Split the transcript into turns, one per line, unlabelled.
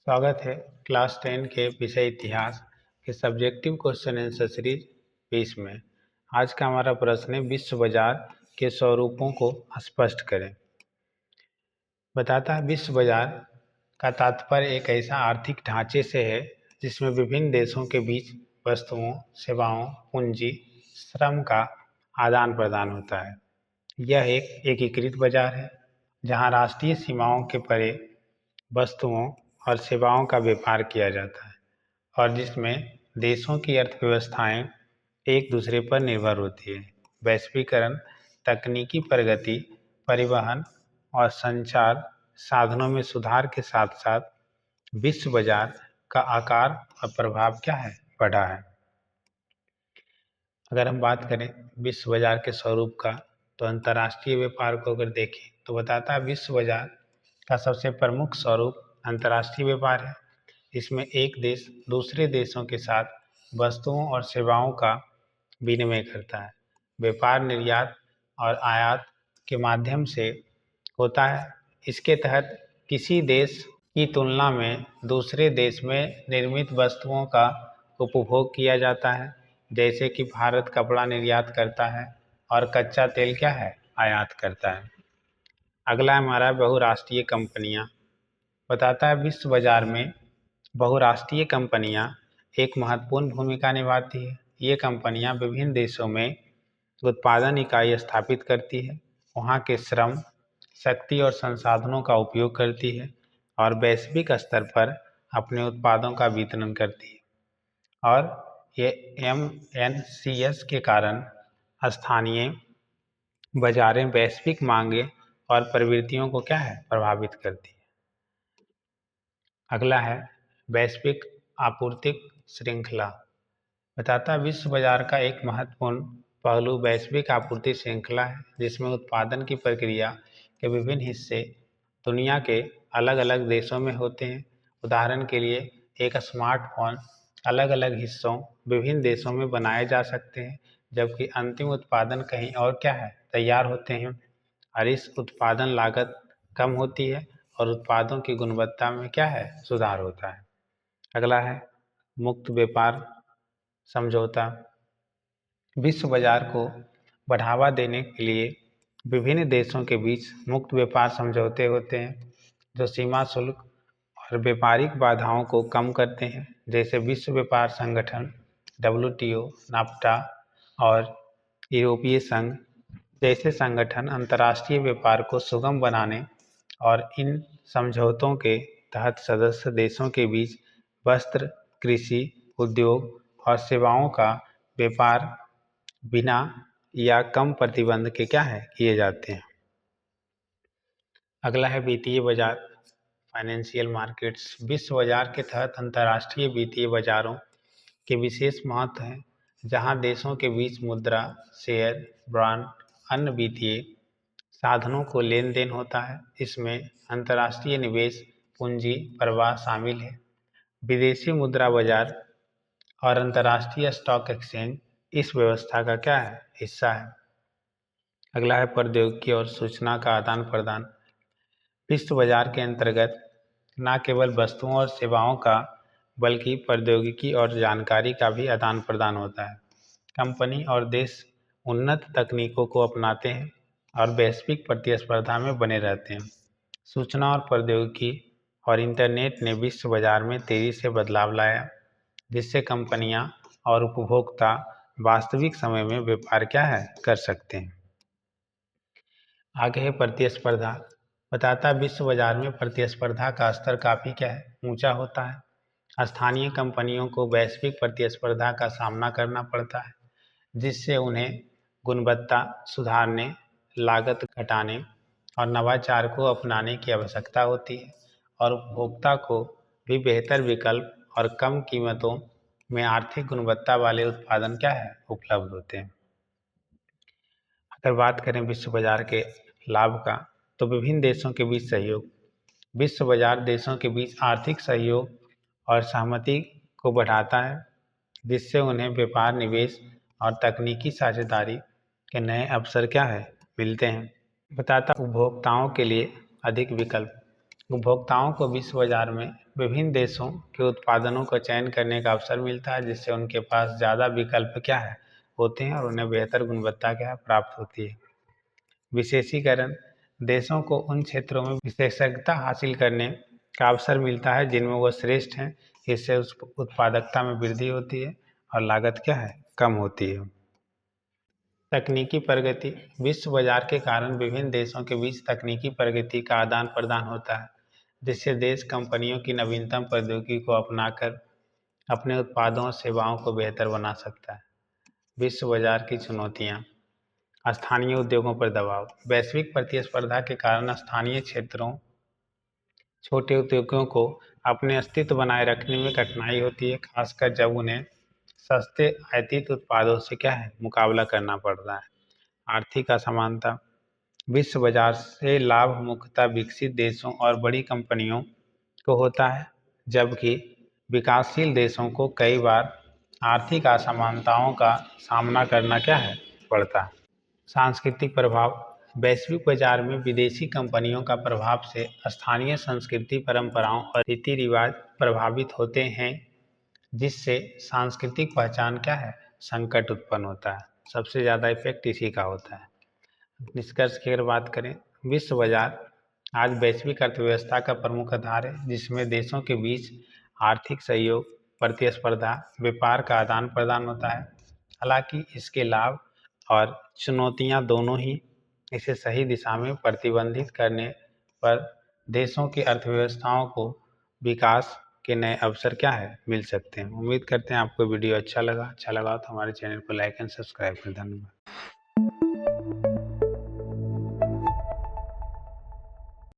स्वागत है क्लास 10 के विषय इतिहास के सब्जेक्टिव क्वेश्चन आंसर सीरीज 20 में। आज का हमारा प्रश्न है विश्व बाजार के स्वरूपों को स्पष्ट करें। बताता है विश्व बाजार का तात्पर्य एक ऐसा आर्थिक ढांचे से है जिसमें विभिन्न देशों के बीच वस्तुओं, सेवाओं, पूंजी, श्रम का आदान प्रदान होता है। यह एक एकीकृत बाजार है जहां राष्ट्रीय सीमाओं के परे वस्तुओं और सेवाओं का व्यापार किया जाता है और जिसमें देशों की अर्थव्यवस्थाएं एक दूसरे पर निर्भर होती है। वैश्वीकरण, तकनीकी प्रगति, परिवहन और संचार साधनों में सुधार के साथ साथ विश्व बाजार का आकार और प्रभाव क्या है, बढ़ा है। अगर हम बात करें विश्व बाजार के स्वरूप का, तो अंतर्राष्ट्रीय व्यापार को अगर देखें तो बताता है विश्व बाजार का सबसे प्रमुख स्वरूप अंतर्राष्ट्रीय व्यापार है। इसमें एक देश दूसरे देशों के साथ वस्तुओं और सेवाओं का विनिमय करता है। व्यापार निर्यात और आयात के माध्यम से होता है। इसके तहत किसी देश की तुलना में दूसरे देश में निर्मित वस्तुओं का उपभोग किया जाता है। जैसे कि भारत कपड़ा निर्यात करता है और कच्चा तेल क्या है, आयात करता है। अगला हमारा बहुराष्ट्रीय कंपनियां। बताता है विश्व बाजार में बहुराष्ट्रीय कंपनियां एक महत्वपूर्ण भूमिका निभाती है। ये कंपनियां विभिन्न देशों में उत्पादन इकाई स्थापित करती है, वहाँ के श्रम, शक्ति और संसाधनों का उपयोग करती है और वैश्विक स्तर पर अपने उत्पादों का वितरण करती है। और ये MNCs के कारण स्थानीय बाजारें वैश्विक मांगे और प्रवृत्तियों को क्या है, प्रभावित करती है। अगला है वैश्विक आपूर्ति श्रृंखला। बताता विश्व बाजार का एक महत्वपूर्ण पहलू वैश्विक आपूर्ति श्रृंखला है, जिसमें उत्पादन की प्रक्रिया के विभिन्न हिस्से दुनिया के अलग अलग देशों में होते हैं। उदाहरण के लिए एक स्मार्टफोन अलग अलग हिस्सों विभिन्न देशों में बनाए जा सकते हैं, जबकि अंतिम उत्पादन कहीं और क्या है, तैयार होते हैं। और इस उत्पादन लागत कम होती है और उत्पादों की गुणवत्ता में क्या है, सुधार होता है। अगला है मुक्त व्यापार समझौता। विश्व बाजार को बढ़ावा देने के लिए विभिन्न देशों के बीच मुक्त व्यापार समझौते होते हैं, जो सीमा शुल्क और व्यापारिक बाधाओं को कम करते हैं। जैसे विश्व व्यापार संगठन WTO, नाफ्टा और यूरोपीय संघ जैसे संगठन अंतर्राष्ट्रीय व्यापार को सुगम बनाने और इन समझौतों के तहत सदस्य देशों के बीच वस्त्र, कृषि, उद्योग और सेवाओं का व्यापार बिना या कम प्रतिबंध के क्या है, किए जाते हैं। अगला है वित्तीय बाजार, फाइनेंशियल मार्केट्स। विश्व बाजार के तहत अंतर्राष्ट्रीय वित्तीय बाजारों के विशेष महत्व है, जहां देशों के बीच मुद्रा, शेयर, बॉन्ड, अन्य वित्तीय साधनों को लेन देन होता है। इसमें अंतर्राष्ट्रीय निवेश पूंजी प्रवाह शामिल है। विदेशी मुद्रा बाजार और अंतर्राष्ट्रीय स्टॉक एक्सचेंज इस व्यवस्था का क्या है, हिस्सा है। अगला है प्रौद्योगिकी और सूचना का आदान प्रदान। विश्व बाजार के अंतर्गत न केवल वस्तुओं और सेवाओं का बल्कि प्रौद्योगिकी और जानकारी का भी आदान प्रदान होता है। कंपनी और देश उन्नत तकनीकों को अपनाते हैं और वैश्विक प्रतिस्पर्धा में बने रहते हैं। सूचना और प्रौद्योगिकी और इंटरनेट ने विश्व बाजार में तेजी से बदलाव लाया, जिससे कंपनियां और उपभोक्ता वास्तविक समय में व्यापार क्या है, कर सकते हैं। आगे है प्रतिस्पर्धा। बताता विश्व बाजार में प्रतिस्पर्धा का स्तर काफ़ी क्या है, ऊंचा होता है। स्थानीय कंपनियों को वैश्विक प्रतिस्पर्धा का सामना करना पड़ता है, जिससे उन्हें गुणवत्ता सुधारने, लागत घटाने और नवाचार को अपनाने की आवश्यकता होती है और उपभोक्ता को भी बेहतर विकल्प और कम कीमतों में आर्थिक गुणवत्ता वाले उत्पादन क्या है, उपलब्ध होते हैं। अगर बात करें विश्व बाजार के लाभ का, तो विभिन्न देशों के बीच सहयोग। विश्व बाजार देशों के बीच आर्थिक सहयोग और सहमति को बढ़ाता है, जिससे उन्हें व्यापार, निवेश और तकनीकी साझेदारी के नए अवसर क्या है, मिलते हैं। बताता उपभोक्ताओं के लिए अधिक विकल्प। उपभोक्ताओं को विश्व बाजार में विभिन्न देशों के उत्पादनों का चयन करने का अवसर मिलता है, जिससे उनके पास ज़्यादा विकल्प क्या है होते हैं और उन्हें बेहतर गुणवत्ता क्या है प्राप्त होती है। विशेषीकरण देशों को उन क्षेत्रों में विशेषज्ञता हासिल करने का अवसर मिलता है जिनमें वो श्रेष्ठ हैं। इससे उस उत्पादकता में वृद्धि होती है और लागत क्या है कम होती है। तकनीकी प्रगति विश्व बाजार के कारण विभिन्न देशों के बीच तकनीकी प्रगति का आदान प्रदान होता है, जिससे देश कंपनियों की नवीनतम प्रौद्योगिकी को अपनाकर अपने उत्पादों और सेवाओं को बेहतर बना सकता है। विश्व बाजार की चुनौतियाँ। स्थानीय उद्योगों पर दबाव। वैश्विक प्रतिस्पर्धा के कारण स्थानीय क्षेत्रों छोटे उद्योगों को अपने अस्तित्व बनाए रखने में कठिनाई होती है, खासकर जब उन्हें सस्ते आयातित उत्पादों से क्या है मुकाबला करना पड़ता है। आर्थिक असमानता। विश्व बाजार से लाभ मुख्यतः विकसित देशों और बड़ी कंपनियों को होता है, जबकि विकासशील देशों को कई बार आर्थिक असमानताओं का सामना करना क्या है पड़ता है। सांस्कृतिक प्रभाव। वैश्विक बाजार में विदेशी कंपनियों का प्रभाव से स्थानीय संस्कृति, परंपराओं और रीति रिवाज प्रभावित होते हैं, जिससे सांस्कृतिक पहचान क्या है संकट उत्पन्न होता है। सबसे ज़्यादा इफेक्ट इसी का होता है। निष्कर्ष की अगर बात करें, विश्व बाजार आज वैश्विक अर्थव्यवस्था का प्रमुख आधार है, जिसमें देशों के बीच आर्थिक सहयोग, प्रतिस्पर्धा, व्यापार का आदान प्रदान होता है। हालांकि इसके लाभ और चुनौतियां दोनों ही इसे सही दिशा में प्रतिबंधित करने पर देशों की अर्थव्यवस्थाओं को विकास के नए अवसर क्या है मिल सकते हैं। उम्मीद करते हैं आपको वीडियो अच्छा लगा तो हमारे चैनल को लाइक एंड सब्सक्राइब करें। धन्यवाद।